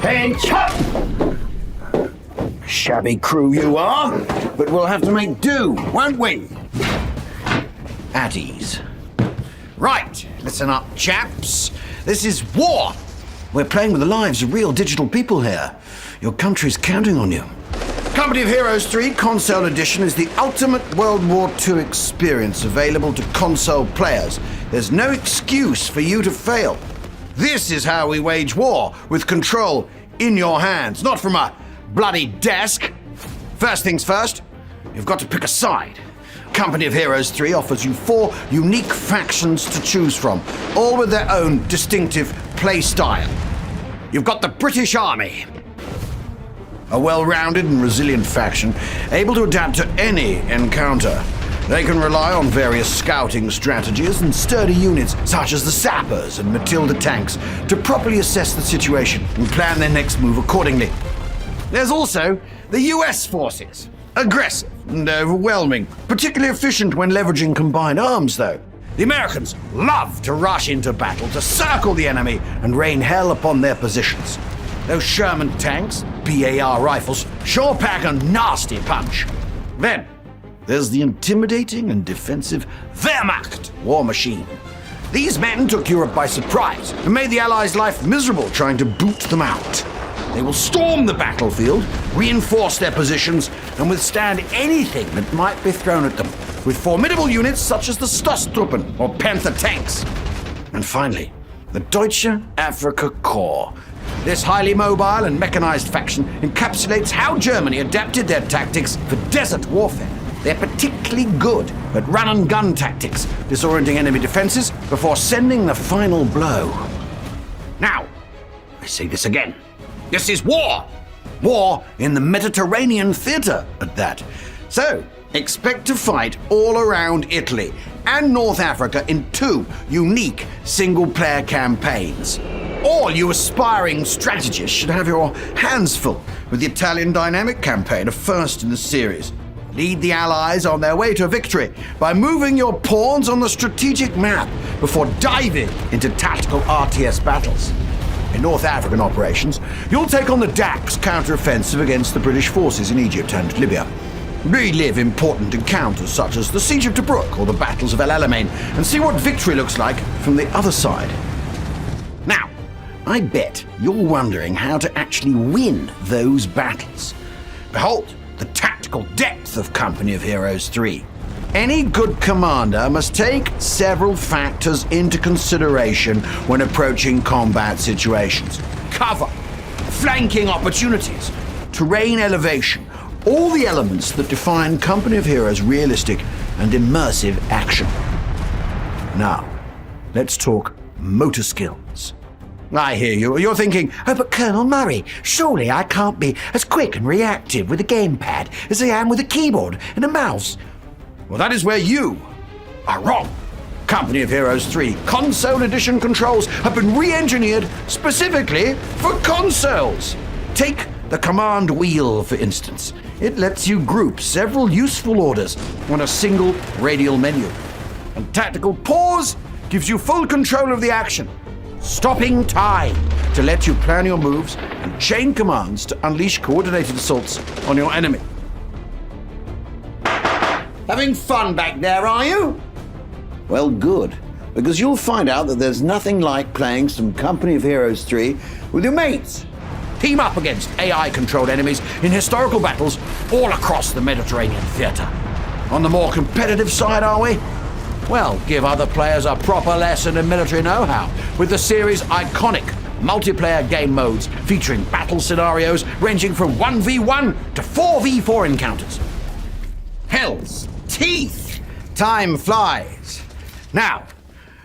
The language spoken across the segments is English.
Pinch up! Shabby crew you are, but we'll have to make do, won't we? At ease. Right, listen up, chaps. This is war. We're playing with the lives of real digital people here. Your country's counting on you. Company of Heroes 3 Console Edition is the ultimate World War II experience available to console players. There's no excuse for you to fail. This is how we wage war, with control in your hands, not from a bloody desk. First things first, you've got to pick a side. Company of Heroes 3 offers you 4 unique factions to choose from, all with their own distinctive play style. You've got the British Army, a well-rounded and resilient faction, able to adapt to any encounter. They can rely on various scouting strategies and sturdy units, such as the Sappers and Matilda tanks, to properly assess the situation and plan their next move accordingly. There's also the US forces. Aggressive and overwhelming, particularly efficient when leveraging combined arms, though. The Americans love to rush into battle to circle the enemy and rain hell upon their positions. Those Sherman tanks, BAR rifles, sure pack a nasty punch. Then, there's the intimidating and defensive Wehrmacht war machine. These men took Europe by surprise and made the Allies' life miserable trying to boot them out. They will storm the battlefield, reinforce their positions, and withstand anything that might be thrown at them, with formidable units such as the Stoßtruppen or Panther tanks. And finally, the Deutsche Afrika Korps. This highly mobile and mechanized faction encapsulates how Germany adapted their tactics for desert warfare. They're particularly good at run-and-gun tactics, disorienting enemy defenses before sending the final blow. Now, I say this again. This is war! War in the Mediterranean theater, at that. So, expect to fight all around Italy and North Africa in 2 unique single-player campaigns. All you aspiring strategists should have your hands full with the Italian Dynamic campaign, a first in the series. Lead the Allies on their way to victory by moving your pawns on the strategic map before diving into tactical RTS battles. In North African operations, you'll take on the DAX counter-offensive against the British forces in Egypt and Libya. Relive important encounters such as the Siege of Tobruk or the battles of El Alamein and see what victory looks like from the other side. Now, I bet you're wondering how to actually win those battles. Behold the tactical depth of Company of Heroes 3. Any good commander must take several factors into consideration when approaching combat situations. Cover, flanking opportunities, terrain elevation, all the elements that define Company of Heroes' realistic and immersive action. Now, let's talk motor skills. I hear you. You're thinking, oh, but Colonel Murray, surely I can't be as quick and reactive with a gamepad as I am with a keyboard and a mouse. Well, that is where you are wrong. Company of Heroes 3 Console Edition controls have been re-engineered specifically for consoles. Take the command wheel, for instance. It lets you group several useful orders on a single radial menu. And tactical pause gives you full control of the action, stopping time to let you plan your moves and chain commands to unleash coordinated assaults on your enemy. Having fun back there, are you? Well, good, because you'll find out that there's nothing like playing some Company of Heroes 3 with your mates. Team up against AI-controlled enemies in historical battles all across the Mediterranean theater. On the more competitive side, are we? Well, give other players a proper lesson in military know-how with the series' iconic multiplayer game modes featuring battle scenarios ranging from 1v1 to 4v4 encounters. Hell's teeth! Time flies. Now,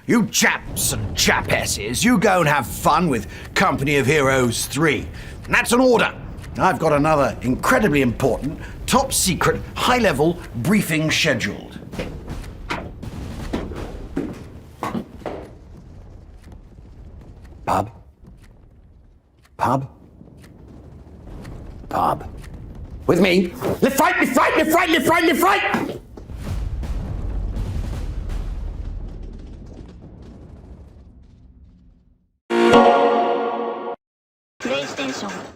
you chaps and chapesses, you go and have fun with Company of Heroes 3. And that's an order. I've got another incredibly important, top-secret, high-level briefing scheduled. Pub? Pub? Pub. With me. Left, right, left, right, left, right, left, right, left, right! song.